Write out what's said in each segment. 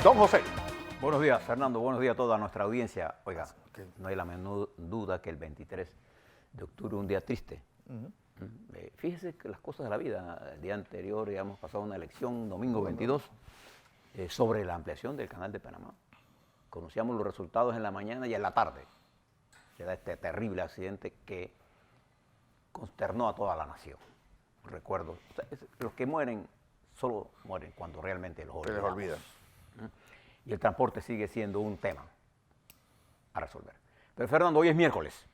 Don José. Buenos días, Fernando. Buenos días a toda nuestra audiencia. Oiga, no hay la menor duda que el 23 de octubre es un día triste. Fíjese que las cosas de la vida, el día anterior ya hemos pasado una elección, domingo 22, sobre la ampliación del Canal de Panamá. Conocíamos los resultados en la mañana y en la tarde. Se da este terrible accidente que consternó a toda la nación. Recuerdo, o sea, los que mueren solo mueren cuando realmente los Se les olvida. Y el transporte sigue siendo un tema a resolver. Pero Fernando, hoy es miércoles.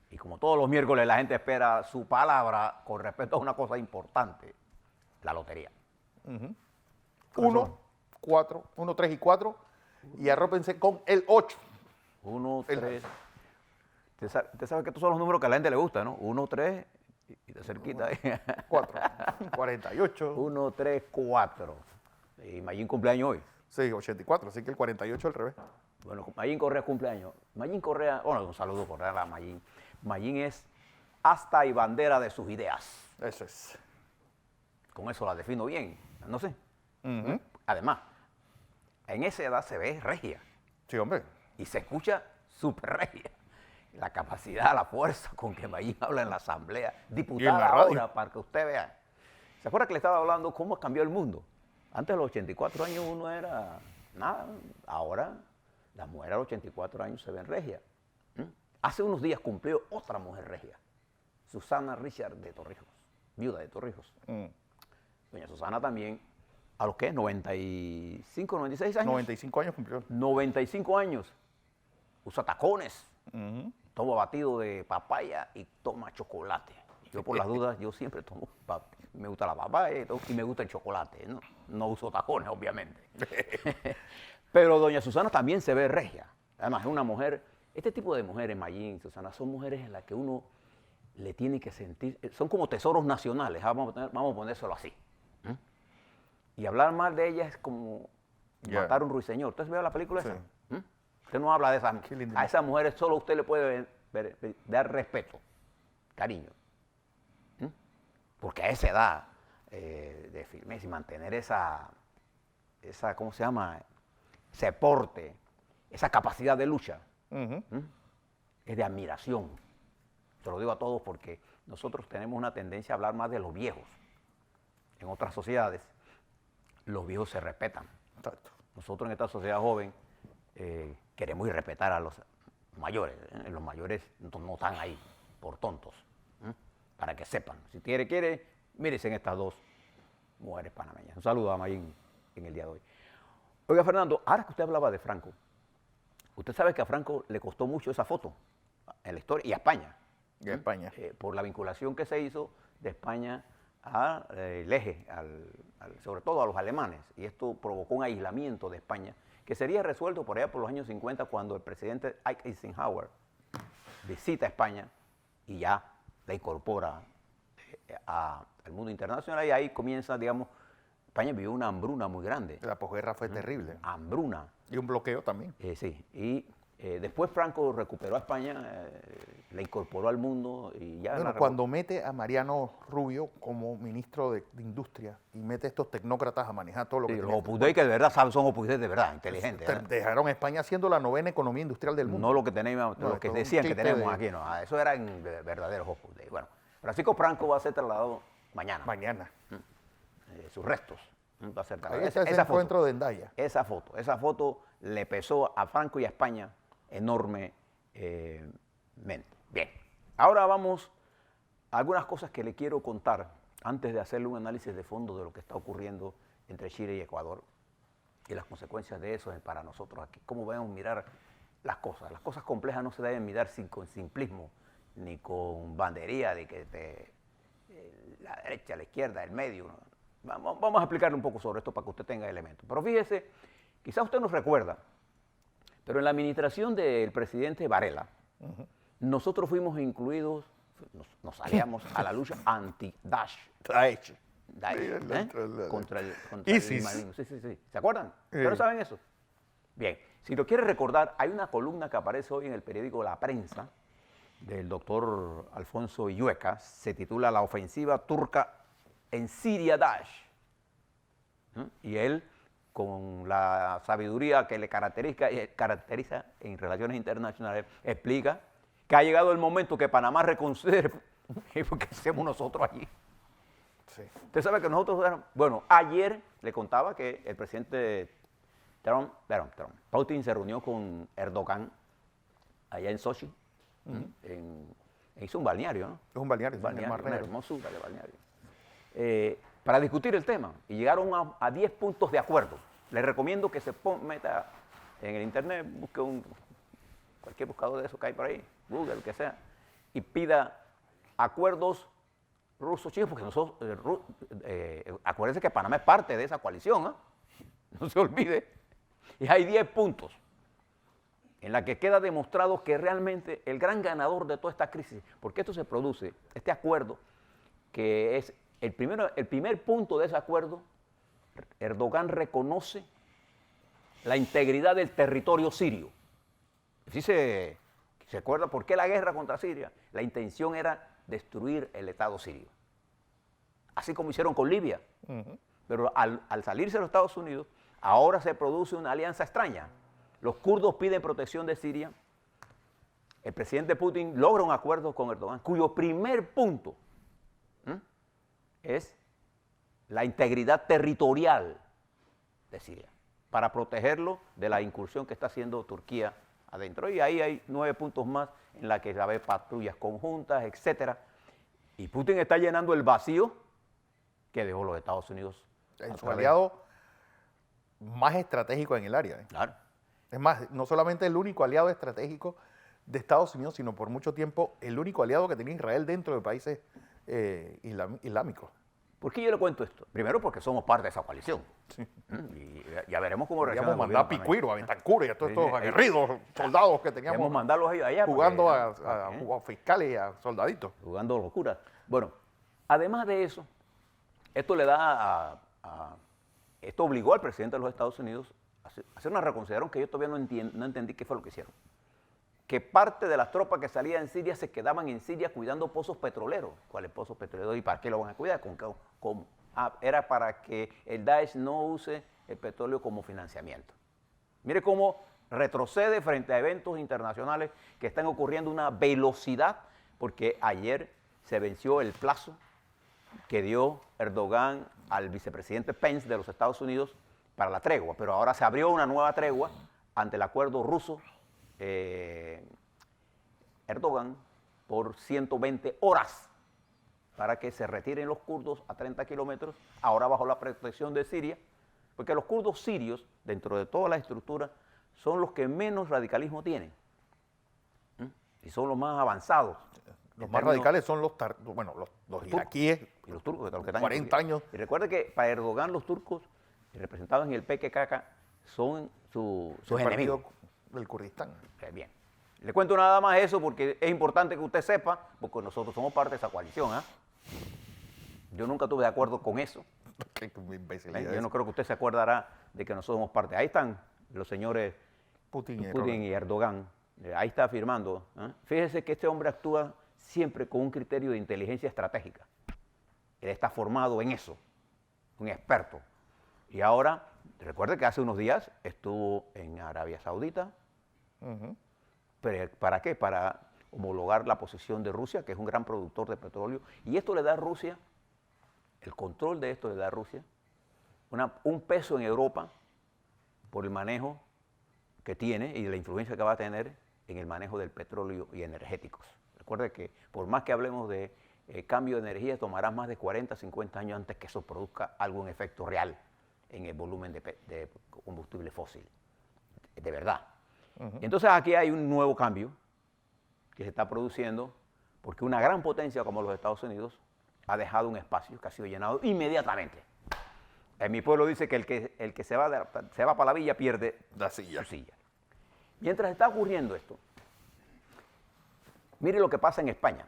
Y como todos los miércoles la gente espera su palabra con respecto a una cosa importante, la lotería. 1, 3 y 4. Y arrópense con el 8. 1, 3. Usted sabe que estos son los números que a la gente le gusta, ¿no? 1, 3 y de cerquita. 4. 48. 1, 3, 4. Y Mayín cumpleaños hoy. Sí, 84. Así que el 48 al revés. Bueno, Mayín Correa cumpleaños. Mayín Correa, bueno, un saludo cordial a Mayín. Mayín es asta y bandera de sus ideas. Eso es. Con eso la defino bien, no sé. Además, en esa edad se ve regia. Sí, hombre. Y se escucha súper regia. La capacidad, la fuerza con que Mayín habla en la asamblea, diputada ahora, para que usted vea. ¿Se acuerda que le estaba hablando cómo cambió el mundo? Antes de los 84 años uno era nada. Ahora las mujeres a los 84 años se ven regias. Hace unos días cumplió otra mujer regia, Susana Richard de Torrijos, viuda de Torrijos. Doña Susana también, ¿a los qué? ¿95, 96 años? 95 años cumplió. 95 años. Usa tacones, toma batido de papaya y toma chocolate. Yo por las dudas, yo siempre tomo, me gusta la papaya y me gusta el chocolate. No uso tacones, obviamente. Pero doña Susana también se ve regia. Además, es una mujer, este tipo de mujeres, Mayín, Susana, son mujeres en las que uno le tiene que sentir, son como tesoros nacionales, vamos a ponérselo así. Y hablar mal de ellas es como matar a un ruiseñor. ¿Usted vio la película esa? Usted no habla de esas. A esas mujeres solo usted le puede dar respeto, cariño. Porque a esa edad de firmeza y mantener esa, ¿cómo se llama? Ese porte, esa capacidad de lucha, es de admiración. Se lo digo a todos porque nosotros tenemos una tendencia a hablar más de los viejos. En otras sociedades, los viejos se respetan. Exacto. Nosotros en esta sociedad joven queremos ir respetar a los mayores. Los mayores no están ahí por tontos. Para que sepan. Si quiere, mírese en estas dos mujeres panameñas. Un saludo a Mayín en el día de hoy. Oiga, Fernando, ahora que usted hablaba de Franco, usted sabe que a Franco le costó mucho esa foto en la historia y a España. Y a España. Por la vinculación que se hizo de España al eje, sobre todo a los alemanes. Y esto provocó un aislamiento de España que sería resuelto por allá por los años 50 cuando el presidente Eisenhower visita España y ya la incorpora al mundo internacional y ahí comienza, digamos, España vivió una hambruna muy grande. La posguerra fue terrible. Hambruna. Y un bloqueo también. Sí, y después Franco recuperó a España, la incorporó al mundo y ya... Bueno, cuando mete a Mariano Rubio como ministro de Industria y mete a estos tecnócratas a manejar todo lo que... Los Opus Dei que de verdad son Opus Dei de verdad, inteligentes. Dejaron a España siendo la 9ª economía industrial del mundo. No lo que tenemos, lo que decían que tenemos aquí, no. Eso eran verdaderos Opus Dei. Bueno, Francisco Franco va a ser trasladado mañana. Mañana. Sus restos. Va a ser trasladado. Ahí está ese encuentro de Endaya. Esa foto le pesó a Franco y a España enormemente. Bien, ahora vamos a algunas cosas que le quiero contar antes de hacerle un análisis de fondo de lo que está ocurriendo entre Chile y Ecuador y las consecuencias de eso para nosotros aquí. ¿Cómo debemos mirar las cosas? Las cosas complejas no se deben mirar con simplismo ni con bandería de que la derecha, la izquierda, el medio. ¿No? Vamos a explicarle un poco sobre esto para que usted tenga elementos. Pero fíjese, quizás usted nos recuerda, pero en la administración del presidente Varela, nosotros fuimos incluidos, nos aliamos a la lucha anti-Daesh. Contra el ISIS. Sí. ¿Se acuerdan? ¿Pero saben eso? Bien, si lo quiere recordar, hay una columna que aparece hoy en el periódico La Prensa del doctor Alfonso Illueca, se titula La ofensiva turca en Siria Daesh. Y él con la sabiduría que le caracteriza en relaciones internacionales, explica que ha llegado el momento que Panamá reconsidere qué hacemos nosotros allí. Sí. Usted sabe que nosotros, bueno, ayer le contaba que el presidente Putin se reunió con Erdogan allá en Sochi, hizo un balneario, ¿no? Es un balneario, Balneario, el Mar una Negro. hermosura de balneario. Para discutir el tema y llegaron a 10 puntos de acuerdo. Les recomiendo que se meta en el internet, busque cualquier buscador de esos que hay por ahí, Google, el que sea, y pida acuerdos rusos-chinos, porque nosotros, acuérdense que Panamá es parte de esa coalición, ¿eh? No se olvide. Y hay 10 puntos en la que queda demostrado que realmente el gran ganador de toda esta crisis, porque esto se produce, este acuerdo, que es el primer punto de ese acuerdo, Erdogan reconoce la integridad del territorio sirio. ¿Sí se acuerda por qué la guerra contra Siria? La intención era destruir el Estado sirio. Así como hicieron con Libia. Pero al salirse de los Estados Unidos, ahora se produce una alianza extraña. Los kurdos piden protección de Siria. El presidente Putin logra un acuerdo con Erdogan, cuyo primer punto es la integridad territorial de Siria, para protegerlo de la incursión que está haciendo Turquía adentro. Y ahí hay 9 puntos más en la que va a haber patrullas conjuntas, etc. Y Putin está llenando el vacío que dejó los Estados Unidos. Su aliado más estratégico en el área. Claro. Es más, no solamente el único aliado estratégico de Estados Unidos, sino por mucho tiempo el único aliado que tenía Israel dentro de países islámicos. ¿Por qué yo le cuento esto? Primero porque somos parte de esa coalición. Sí. Y ya veremos cómo reacciona. Podríamos mandar a Picuiro, a Betancur y a todos estos aguerridos soldados que teníamos. Queremos mandarlos allá. Jugando a fiscales y a soldaditos. Jugando locuras. Bueno, además de eso, esto le da esto obligó al presidente de los Estados Unidos a hacer una reconsideración que yo todavía no entendí qué fue lo que hicieron. Que parte de las tropas que salían en Siria se quedaban en Siria cuidando pozos petroleros. ¿Cuáles pozos petroleros? ¿Y para qué lo van a cuidar? ¿Cómo? Era para que el Daesh no use el petróleo como financiamiento. Mire cómo retrocede frente a eventos internacionales que están ocurriendo a una velocidad, porque ayer se venció el plazo que dio Erdogan al vicepresidente Pence de los Estados Unidos para la tregua, pero ahora se abrió una nueva tregua ante el acuerdo ruso Erdogan por 120 horas para que se retiren los kurdos a 30 kilómetros, ahora bajo la protección de Siria, porque los kurdos sirios, dentro de toda la estructura, son los que menos radicalismo tienen y son los más avanzados. Los más radicales son los iraquíes y los turcos, que están 40 años. Y recuerde que para Erdogan los turcos, representados en el PKK, son sus enemigos del Kurdistán. Bien. Le cuento nada más eso porque es importante que usted sepa, porque nosotros somos parte de esa coalición. Yo nunca estuve de acuerdo con eso. Yo no creo que usted se acordará de que nosotros somos parte. Ahí están los señores Putin y Erdogan. Ahí está afirmando. Fíjese que este hombre actúa siempre con un criterio de inteligencia estratégica. Él está formado en eso, un experto. Y ahora, recuerde que hace unos días estuvo en Arabia Saudita. ¿Para qué? Para homologar la posición de Rusia, que es un gran productor de petróleo. Y esto le da a Rusia, el control de esto le da a Rusia, un peso en Europa por el manejo que tiene y la influencia que va a tener en el manejo del petróleo y energéticos. Recuerde que por más que hablemos de cambio de energía, tomará más de 40, 50 años antes que eso produzca algún efecto real en el volumen de combustible fósil, de verdad. Entonces aquí hay un nuevo cambio que se está produciendo porque una gran potencia como los Estados Unidos ha dejado un espacio que ha sido llenado inmediatamente. En mi pueblo dice que el que se va para la villa pierde la silla. Su silla. Mientras está ocurriendo esto, mire lo que pasa en España.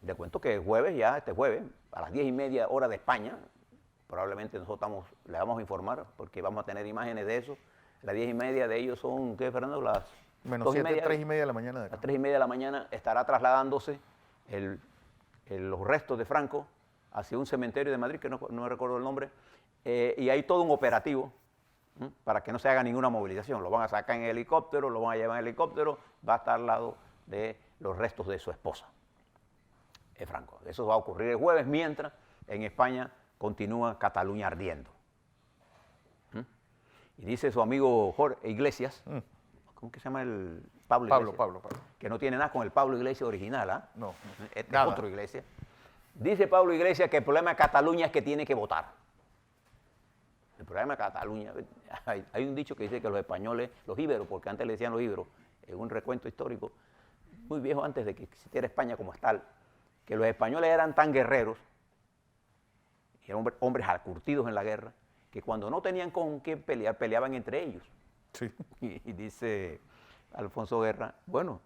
Le cuento que este jueves, a las 10:30 hora de España, probablemente nosotros le vamos a informar porque vamos a tener imágenes de eso. Las 10:30 de ellos son, ¿qué, Fernando? Las menos 7, 3:30 de la mañana. A las 3:30 de la mañana estará trasladándose los restos de Franco hacia un cementerio de Madrid, que no recuerdo el nombre, y hay todo un operativo para que no se haga ninguna movilización. Lo van a sacar en helicóptero, lo van a llevar en helicóptero, va a estar al lado de los restos de su esposa. Franco. Eso va a ocurrir el jueves, mientras en España continúa Cataluña ardiendo. Y dice su amigo Jorge Iglesias, ¿cómo que se llama el Pablo Iglesias? Pablo. Que no tiene nada con el Pablo Iglesias original, ¿ah? No. Este es otro Iglesias. Dice Pablo Iglesias que el problema de Cataluña es que tiene que votar. El problema de Cataluña, hay un dicho que dice que los españoles, los íberos, porque antes le decían los íberos, en un recuento histórico, muy viejo antes de que existiera España como tal, que los españoles eran tan guerreros, eran hombres curtidos en la guerra, que cuando no tenían con qué pelear, peleaban entre ellos. Sí. Y dice Alfonso Guerra, bueno,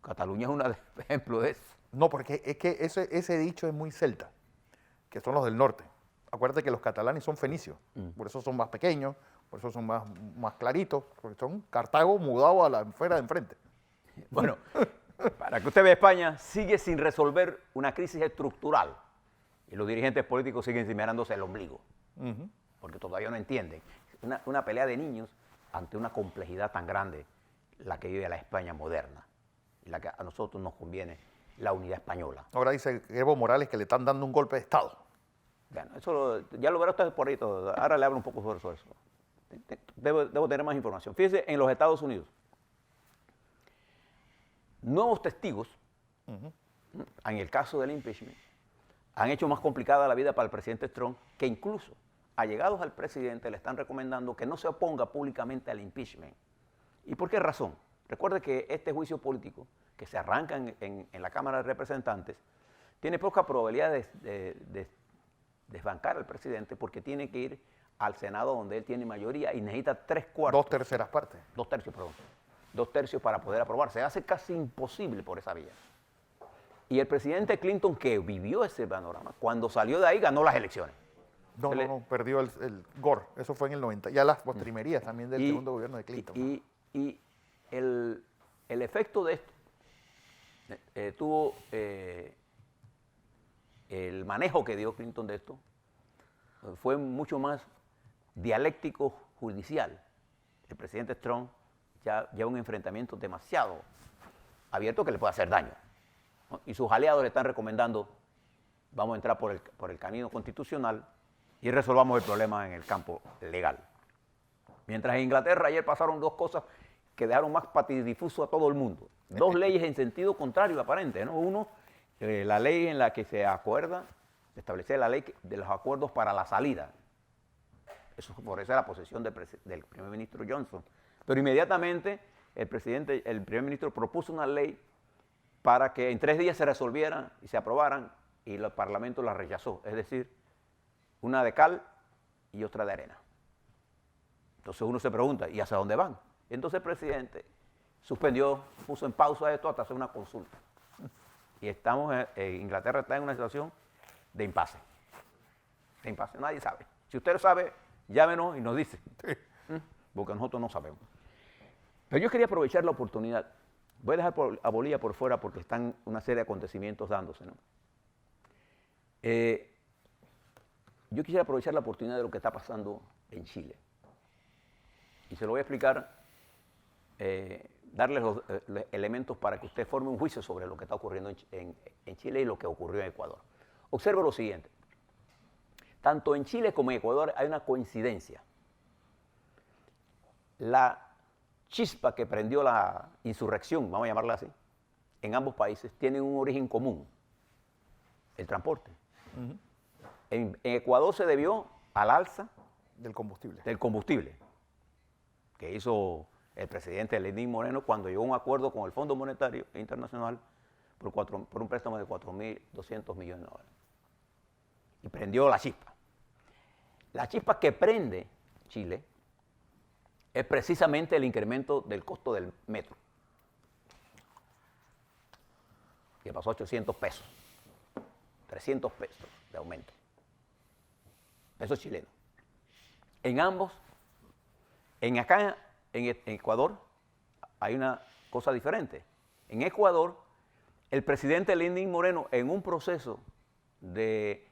Cataluña es un ejemplo de eso. No, porque es que ese dicho es muy celta, que son los del norte. Acuérdate que los catalanes son fenicios, por eso son más pequeños, por eso son más claritos, porque son Cartago mudado a la esfera de enfrente. Bueno, para que usted vea, España sigue sin resolver una crisis estructural y los dirigentes políticos siguen cimerándose el ombligo, porque todavía no entienden. Una pelea de niños ante una complejidad tan grande, la que vive la España moderna, y la que a nosotros nos conviene, la unidad española. Ahora dice Evo Morales que le están dando un golpe de Estado. Bueno, eso ya lo verá usted por ahí todo. Ahora le hablo un poco sobre eso. Debo tener más información. Fíjese, en los Estados Unidos, nuevos testigos, en el caso del impeachment, han hecho más complicada la vida para el presidente Trump, que incluso allegados al presidente le están recomendando que no se oponga públicamente al impeachment. ¿Y por qué razón? Recuerde que este juicio político, que se arranca en la Cámara de Representantes, tiene poca probabilidad de desbancar al presidente, porque tiene que ir al Senado, donde él tiene mayoría y necesita 3/4. 2/3 partes. 2/3, perdón. 2/3 para poder aprobar. Se hace casi imposible por esa vía. Y el presidente Clinton, que vivió ese panorama, cuando salió de ahí ganó las elecciones. No, perdió el Gore. Eso fue en el 90. Ya las postrimerías también del segundo gobierno de Clinton. Y el efecto de esto tuvo el manejo que dio Clinton de esto fue mucho más dialéctico judicial. El presidente Trump ya lleva un enfrentamiento demasiado abierto que le puede hacer daño, ¿no? Y sus aliados le están recomendando, vamos a entrar por el camino constitucional y resolvamos el problema en el campo legal. Mientras en Inglaterra ayer pasaron dos cosas que dejaron más patidifuso a todo el mundo. Dos leyes en sentido contrario aparente, ¿no? Uno, la ley en la que se acuerda, establecer la ley de los acuerdos para la salida. Eso favorece la posición del primer ministro Johnson. Pero inmediatamente el primer ministro propuso una ley para que en 3 días se resolvieran y se aprobaran, y el Parlamento la rechazó. Es decir, una de cal y otra de arena. Entonces uno se pregunta, ¿y hacia dónde van? Entonces el presidente suspendió, puso en pausa esto hasta hacer una consulta. Y Inglaterra está en una situación de impasse. De impasse, nadie sabe. Si usted lo sabe, llámenos y nos dice. Porque nosotros no sabemos. Pero yo quería aprovechar la oportunidad. Voy a dejar a Bolivia por fuera porque están una serie de acontecimientos dándose, ¿no? Yo quisiera aprovechar la oportunidad de lo que está pasando en Chile. Y se lo voy a explicar, darles los elementos para que usted forme un juicio sobre lo que está ocurriendo en Chile y lo que ocurrió en Ecuador. Observe lo siguiente. Tanto en Chile como en Ecuador hay una coincidencia. La chispa que prendió la insurrección, vamos a llamarla así, en ambos países tienen un origen común, el transporte. En Ecuador se debió al alza del combustible que hizo el presidente Lenín Moreno cuando llegó a un acuerdo con el Fondo Monetario Internacional por un préstamo de 4.200 millones de dólares. Y prendió la chispa. La chispa que prende Chile es precisamente el incremento del costo del metro, que pasó a 800 pesos, 300 pesos de aumento, pesos chilenos. En ambos, en Ecuador, hay una cosa diferente. En Ecuador, el presidente Lenín Moreno, en un proceso de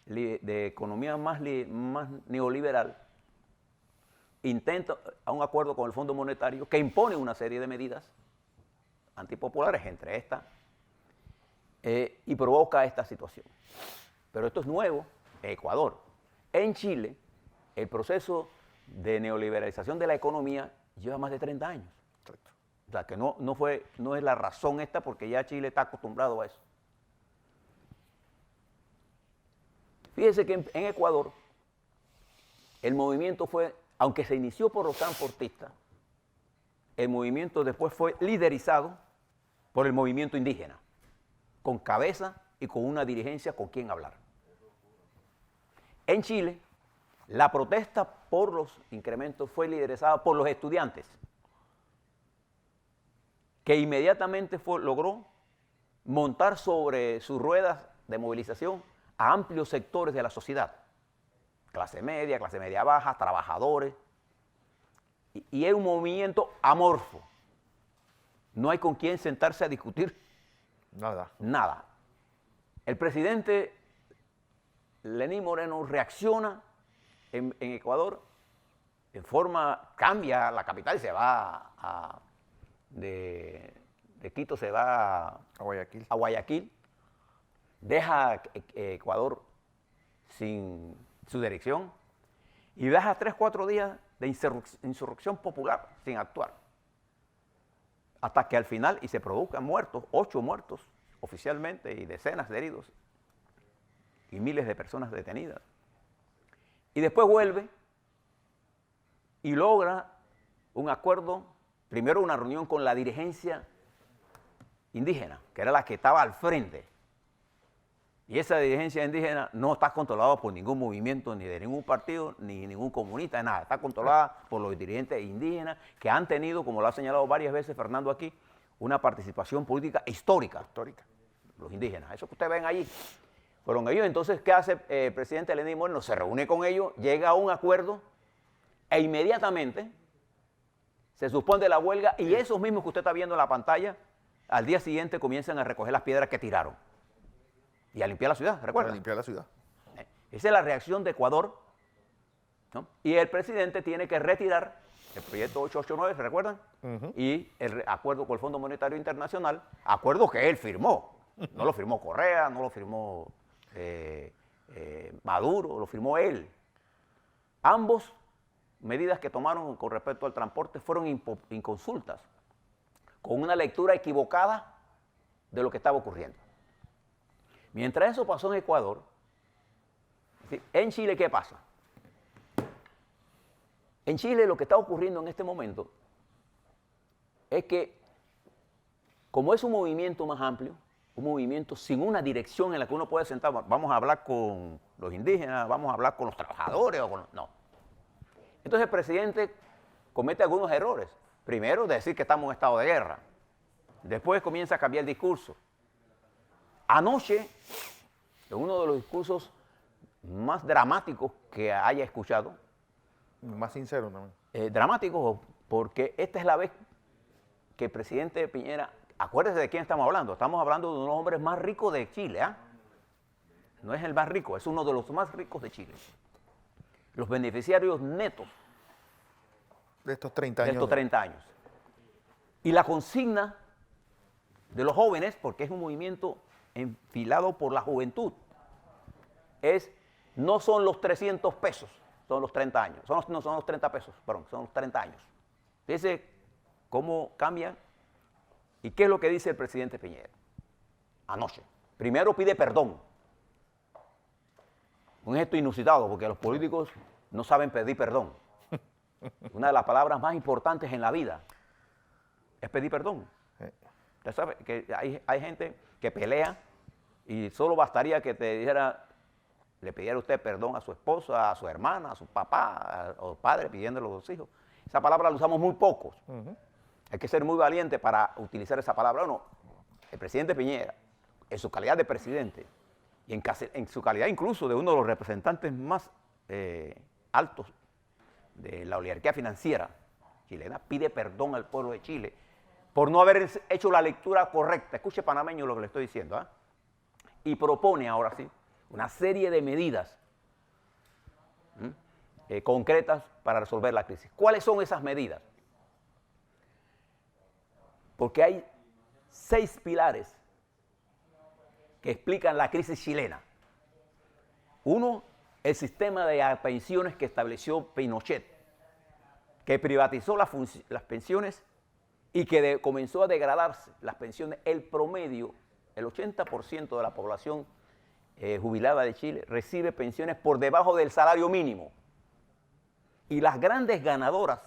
de economía más neoliberal, intenta a un acuerdo con el Fondo Monetario que impone una serie de medidas antipopulares, entre estas, y provoca esta situación. Pero esto es nuevo en Ecuador. En Chile, el proceso de neoliberalización de la economía lleva más de 30 años. Correcto. O sea, que no es la razón esta, porque ya Chile está acostumbrado a eso. Fíjese que en Ecuador el movimiento fue, aunque se inició por los transportistas, el movimiento después fue liderizado por el movimiento indígena, con cabeza y con una dirigencia con quien hablar. En Chile, la protesta por los incrementos fue liderizada por los estudiantes, que inmediatamente logró montar sobre sus ruedas de movilización a amplios sectores de la sociedad, clase media baja, trabajadores, y es un movimiento amorfo. No hay con quién sentarse a discutir nada. El presidente Lenín Moreno reacciona en Ecuador en forma, cambia la capital, se va de Quito, se va a Guayaquil, deja Ecuador sin su dirección y deja 3 o 4 días de insurrección popular sin actuar. Hasta que al final, y se produzcan muertos, 8 muertos oficialmente y decenas de heridos y miles de personas detenidas. Y después vuelve y logra un acuerdo, primero una reunión con la dirigencia indígena, que era la que estaba al frente. Y esa dirigencia indígena no está controlada por ningún movimiento, ni de ningún partido, ni ningún comunista, nada. Está controlada por los dirigentes indígenas que han tenido, como lo ha señalado varias veces Fernando aquí, una participación política histórica. Los indígenas, eso que ustedes ven allí, fueron ellos. Entonces, ¿qué hace el presidente Lenín Moreno? Se reúne con ellos, llega a un acuerdo e inmediatamente se suspende la huelga y esos mismos que usted está viendo en la pantalla, al día siguiente comienzan a recoger las piedras que tiraron. Y a limpiar la ciudad, ¿recuerdan? A limpiar la ciudad. Esa es la reacción de Ecuador, ¿no? Y el presidente tiene que retirar el proyecto 889, ¿se recuerdan? Y el acuerdo con el Fondo Monetario Internacional, acuerdo que él firmó. No lo firmó Correa, no lo firmó Maduro, lo firmó él. Ambos medidas que tomaron con respecto al transporte fueron inconsultas, con una lectura equivocada de lo que estaba ocurriendo. Mientras eso pasó en Ecuador, en Chile, ¿qué pasa? En Chile lo que está ocurriendo en este momento es que, como es un movimiento más amplio, un movimiento sin una dirección en la que uno puede sentar, vamos a hablar con los indígenas, vamos a hablar con los trabajadores, no. Entonces el presidente comete algunos errores. Primero, decir que estamos en estado de guerra. Después comienza a cambiar el discurso. Anoche, en uno de los discursos más dramáticos que haya escuchado. Más sincero también. Dramáticos porque esta es la vez que el presidente Piñera, acuérdese de quién estamos hablando de uno de los hombres más ricos de Chile, ¿eh? No es el más rico, es uno de los más ricos de Chile. Los beneficiarios netos de estos 30 años. De estos 30 años. Y la consigna de los jóvenes, porque es un movimiento enfilado por la juventud, no son los 300 pesos, son los 30 años. No son los 30 pesos, perdón, son los 30 años. Fíjense cómo cambian y qué es lo que dice el presidente Piñera anoche. Primero pide perdón. Un gesto inusitado, porque los políticos no saben pedir perdón. Una de las palabras más importantes en la vida es pedir perdón. Usted sabe que hay gente que pelea y solo bastaría que le pidiera usted perdón a su esposa, a su hermana, a su papá, o padre pidiéndole a los hijos. Esa palabra la usamos muy pocos. Hay que ser muy valiente para utilizar esa palabra. No, el presidente Piñera, en su calidad de presidente, y en su calidad incluso de uno de los representantes más altos de la oligarquía financiera chilena, pide perdón al pueblo de Chile por no haber hecho la lectura correcta. Escuche, panameño, lo que le estoy diciendo, ¿eh? Y propone ahora sí una serie de medidas concretas para resolver la crisis. ¿Cuáles son esas medidas? Porque hay 6 pilares que explican la crisis chilena. Uno, el sistema de pensiones que estableció Pinochet, que privatizó las pensiones y que comenzó a degradarse las pensiones. El promedio, el 80% de la población jubilada de Chile recibe pensiones por debajo del salario mínimo. Y las grandes ganadoras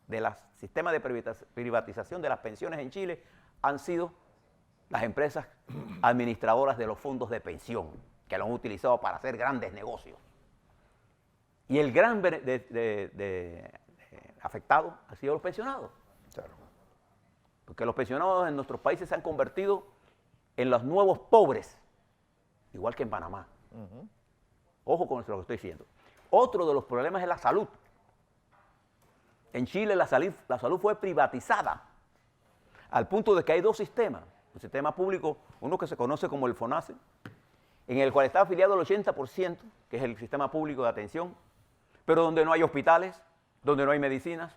del sistema de privatización de las pensiones en Chile han sido las empresas administradoras de los fondos de pensión, que lo han utilizado para hacer grandes negocios. Y el gran afectado ha sido los pensionados. Claro. Porque los pensionados en nuestros países se han convertido en los nuevos pobres, igual que en Panamá. Ojo con lo que estoy diciendo. Otro de los problemas es la salud. En Chile la salud fue privatizada, al punto de que hay 2 sistemas. Un sistema público, uno que se conoce como el FONASE, en el cual está afiliado el 80%, que es el sistema público de atención, pero donde no hay hospitales, donde no hay medicinas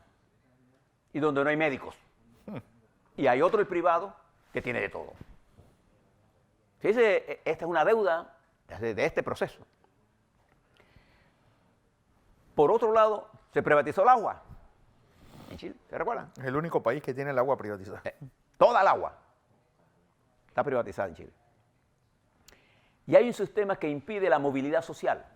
y donde no hay médicos. Y hay otro, el privado, que tiene de todo. Fíjese, esta es una deuda de este proceso. Por otro lado, se privatizó el agua en Chile, ¿se recuerdan? Es el único país que tiene el agua privatizada. Toda el agua está privatizada en Chile. Y hay un sistema que impide la movilidad social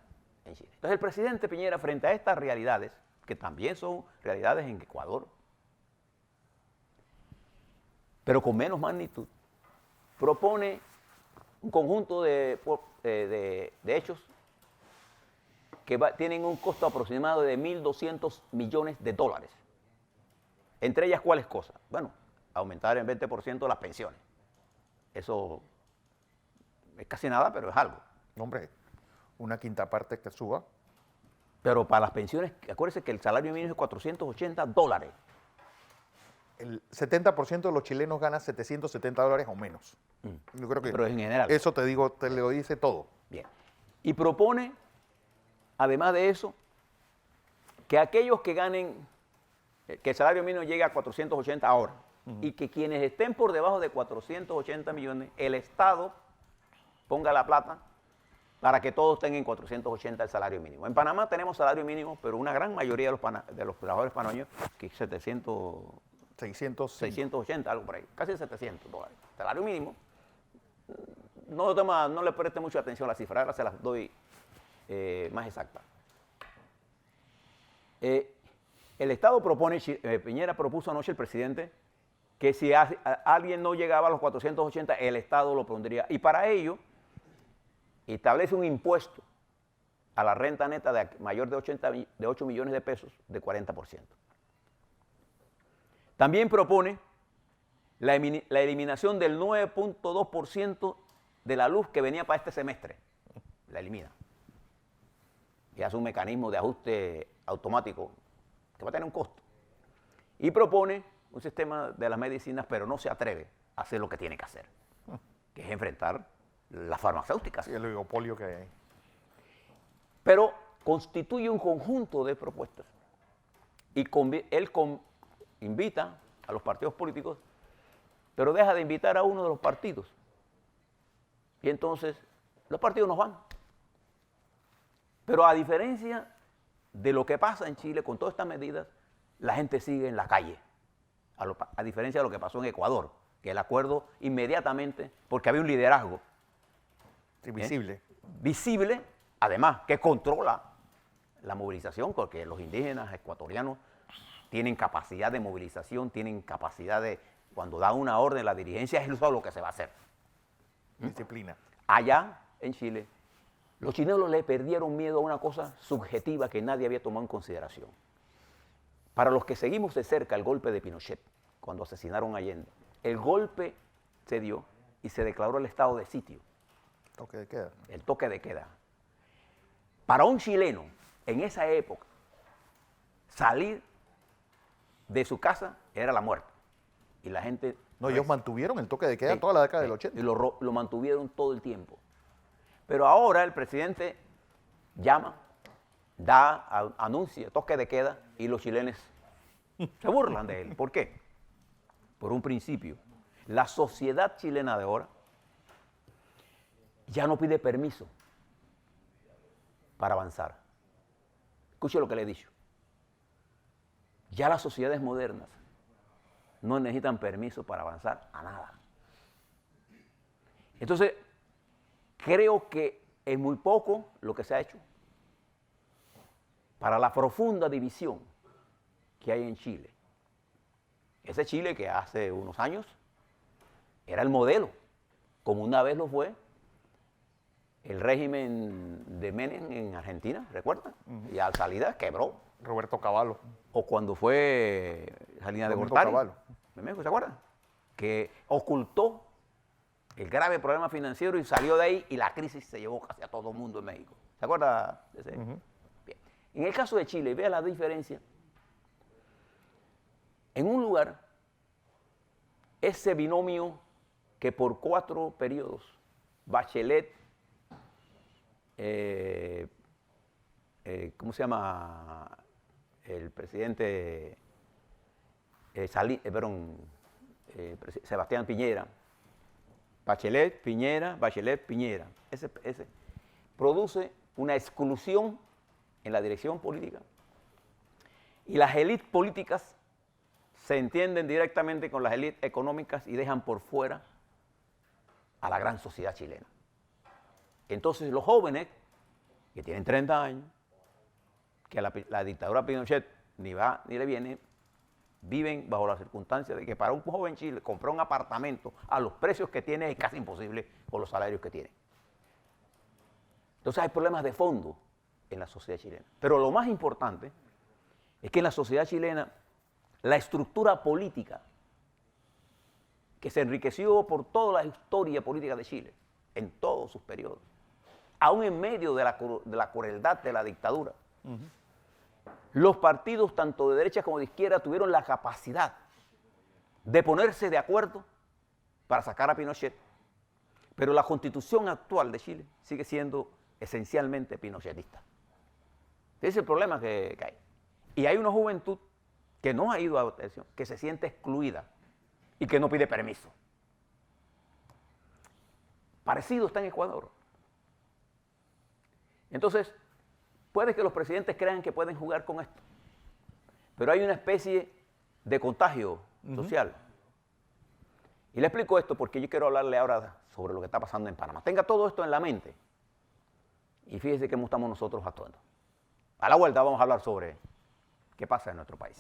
en Chile. Entonces el presidente Piñera, frente a estas realidades, que también son realidades en Ecuador, pero con menos magnitud, propone un conjunto de hechos que tienen un costo aproximado de 1.200 millones de dólares. Entre ellas, ¿cuáles cosas? Bueno, aumentar en 20% las pensiones. Eso es casi nada, pero es algo. Hombre, una quinta parte que suba. Pero para las pensiones, acuérdense que el salario mínimo es $480. El 70% de los chilenos gana $770 o menos. Yo creo que pero en general. Eso te lo dice todo. Bien. Y propone, además de eso, que aquellos que ganen, que el salario mínimo llegue a 480 ahora, y que quienes estén por debajo de 480 millones, el Estado ponga la plata para que todos tengan 480 el salario mínimo. En Panamá tenemos salario mínimo, pero una gran mayoría de los trabajadores panameños, que 680, algo por ahí, casi $700. Salario mínimo. No le preste mucha atención a las cifras, ahora se las doy más exactas. El Estado propone, Piñera propuso anoche el presidente, que si alguien no llegaba a los 480, el Estado lo pondría. Y para ello, establece un impuesto a la renta neta de mayor de 8 millones de pesos de 40%. También propone la eliminación del 9.2% de la luz que venía para este semestre. La elimina. Y hace un mecanismo de ajuste automático que va a tener un costo. Y propone un sistema de las medicinas, pero no se atreve a hacer lo que tiene que hacer, que es enfrentar las farmacéuticas. Sí, el oligopolio que hay. Pero constituye un conjunto de propuestas. Y él invita a los partidos políticos, pero deja de invitar a uno de los partidos. Y entonces los partidos nos van. Pero a diferencia de lo que pasa en Chile con todas estas medidas, la gente sigue en la calle. A diferencia de lo que pasó en Ecuador, que el acuerdo inmediatamente, porque había un liderazgo. Sí, visible. Visible, además, que controla la movilización, porque los indígenas ecuatorianos tienen capacidad de movilización, tienen capacidad de, cuando da una orden, la dirigencia es lo que se va a hacer. Disciplina. Allá, en Chile, los chilenos le perdieron miedo a una cosa subjetiva que nadie había tomado en consideración. Para los que seguimos de cerca el golpe de Pinochet, cuando asesinaron a Allende, el golpe se dio y se declaró el estado de sitio. Toque de queda. El toque de queda. Para un chileno, en esa época, salir de su casa era la muerte. Y la gente... No, ellos mantuvieron el toque de queda toda la década del 80. Y lo mantuvieron todo el tiempo. Pero ahora el presidente llama, anuncia toque de queda y los chilenos se burlan de él. ¿Por qué? Por un principio. La sociedad chilena de ahora ya no pide permiso para avanzar. Escuche lo que le he dicho. Ya las sociedades modernas no necesitan permiso para avanzar a nada. Entonces, creo que es muy poco lo que se ha hecho para la profunda división que hay en Chile. Ese Chile que hace unos años era el modelo, como una vez lo fue el régimen de Menem en Argentina, ¿recuerdan? Y al salida quebró. Roberto Cavallo. O cuando fue Salinas de Gortari, ¿se acuerdan? Que ocultó el grave problema financiero y salió de ahí y la crisis se llevó casi a todo el mundo en México. ¿Se acuerda de ese? Bien. En el caso de Chile, vea la diferencia. En un lugar, ese binomio que por 4 periodos, Bachelet, ¿cómo se llama? El presidente Sebastián Piñera, Bachelet, Piñera, ese produce una exclusión en la dirección política. Y las élites políticas se entienden directamente con las élites económicas y dejan por fuera a la gran sociedad chilena. Entonces los jóvenes, que tienen 30 años, que la dictadura Pinochet ni va ni le viene, viven bajo la circunstancia de que para un joven Chile comprar un apartamento a los precios que tiene es casi imposible por los salarios que tiene. Entonces hay problemas de fondo en la sociedad chilena. Pero lo más importante es que en la sociedad chilena la estructura política que se enriqueció por toda la historia política de Chile, en todos sus periodos, aún en medio de la crueldad de la dictadura, los partidos, tanto de derecha como de izquierda, tuvieron la capacidad de ponerse de acuerdo para sacar a Pinochet. Pero la constitución actual de Chile sigue siendo esencialmente pinochetista. Ese es el problema que hay. Y hay una juventud que no ha ido a votación, que se siente excluida y que no pide permiso. Parecido está en Ecuador. Entonces, puede que los presidentes crean que pueden jugar con esto, pero hay una especie de contagio social. Y le explico esto porque yo quiero hablarle ahora sobre lo que está pasando en Panamá. Tenga todo esto en la mente y fíjese cómo estamos nosotros actuando. A la vuelta vamos a hablar sobre qué pasa en nuestro país.